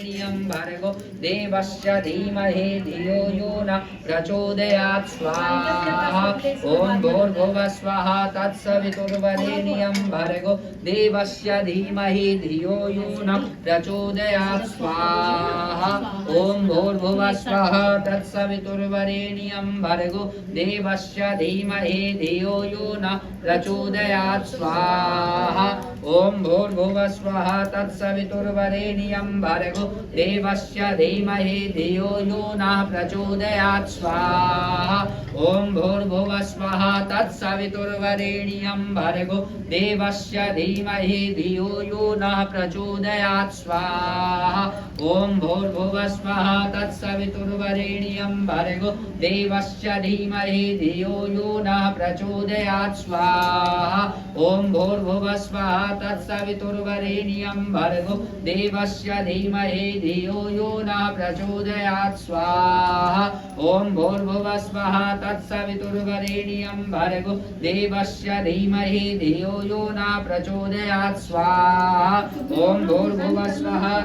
भर्गो देवस्य धीमहि धियो यो न प्रचोदयात् स्वाहा ओम भूर्भुवः स्वः तत्सवितुर्वरेण्यं भर्गो देवस्य धीमहि धियो यो न प्रचोदयात् स्वाहा ओम भूर्भुवः स्वः तत्सवितुर्वरेण्यं भर्गो देवस्य धीमहि धियो यो न प्रचोदयात् स्वाहा ओम भूर्भुवः स्वः तत्सवितुर्वरेण्यं भर्गो देवस्य धीमहि धियो यो नः प्रचोदयात् स्वाहा ओम भूर्भुवः स्वः तत्सवितुर्वरेण्यं भर्गो देवस्य धीमहि धियो यो नः प्रचोदयात् स्वाहा ओम भूर्भुवः स्वः तत्सवितुर्वरेण्यं भर्गो देवस्य धीमहि धियो यो नः प्रचोदयात् स्वाहा ओम भूर्भुवः स्वः तत्सवितुर्वरेण्यं भर्गो देवस्य धीमहि धियो यो नः प्रचोदयात् स्वाहा ओम भूर्भुवः स्वः तत्सवितुर्वरेण्यं भर्गो देवस्य धीमहि धियो यो नः प्रचोदयात् स्वाहा ओम भूर्भुवः स्वः